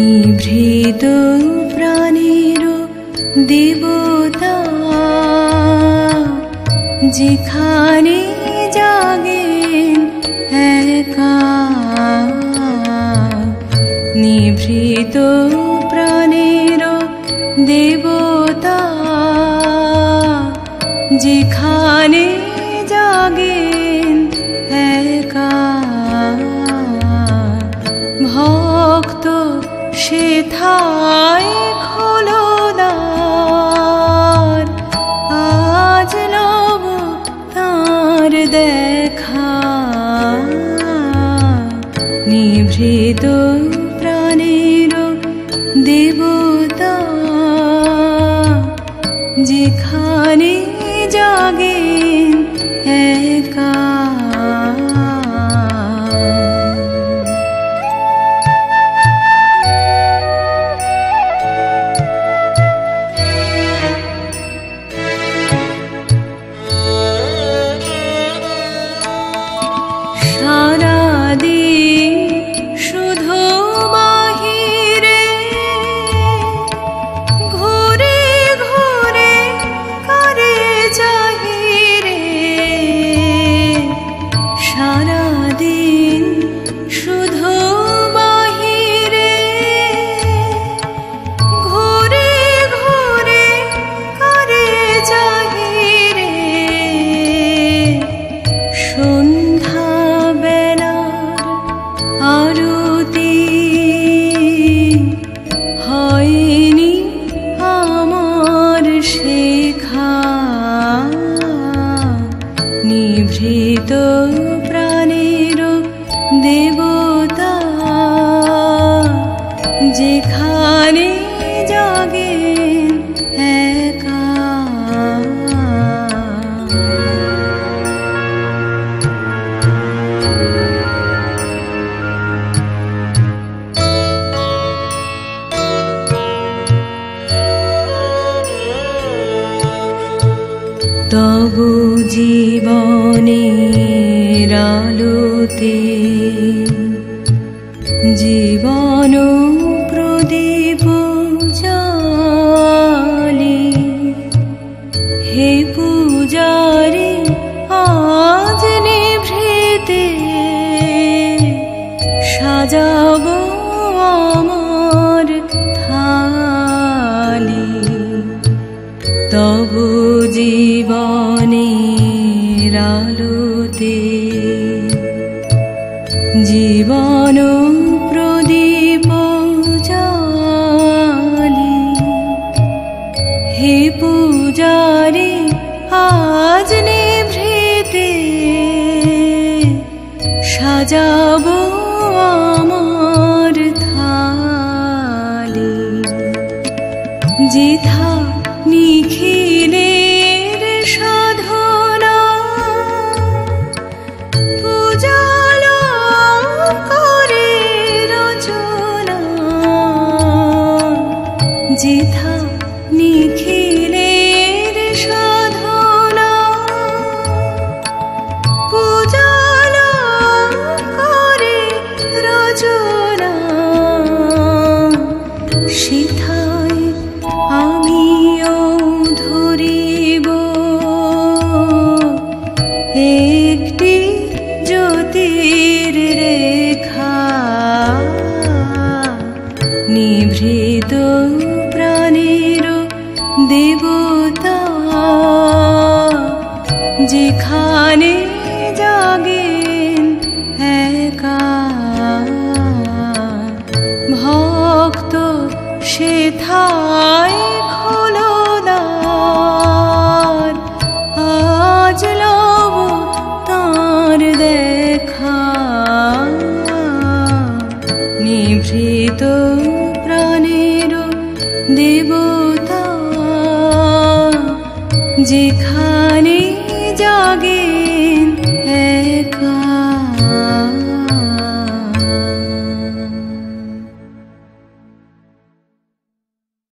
নিভৃত প্রাণের দেবতা যেখানে জাগেন একা, নিভৃত প্রাণের দেবতা যেখানে জাগেন একা, ভক্ত সেথায় খোলো দ্বার, আজ লব তাঁর দেখা। নিভৃত প্রাণের দেবতা যেখানে জাগেন একা। নিভৃত প্রাণের দেবতা যেখানে জাগেন একা। তবু জীবনের আলোতে জীবন প্রদীপ জ্বালে, হে পূজারি আজ নিভৃতে সাজাবো আমার থালি। তবু জীবনের আলোতে জীবন প্রদীপ জ্বালি, হে পূজারি আজ নিভৃতে সাজাবো আমার থালি। যেথা নিখিলের সাধনা পূজালো করে রচনা, যেথা নিখিলের সাধনা পূজালো করে রচনা, সেথায় আমিও ধরিব একটি জ্যোতির রেখা। নিভৃত প্রাণের দেবতা যেখানে জাগেন একা, ভক্ত সেথায় খোলো দ্বার, আজ লব তাঁর দেখা। নিভৃত প্রাণের দেবতা যেখানে জাগে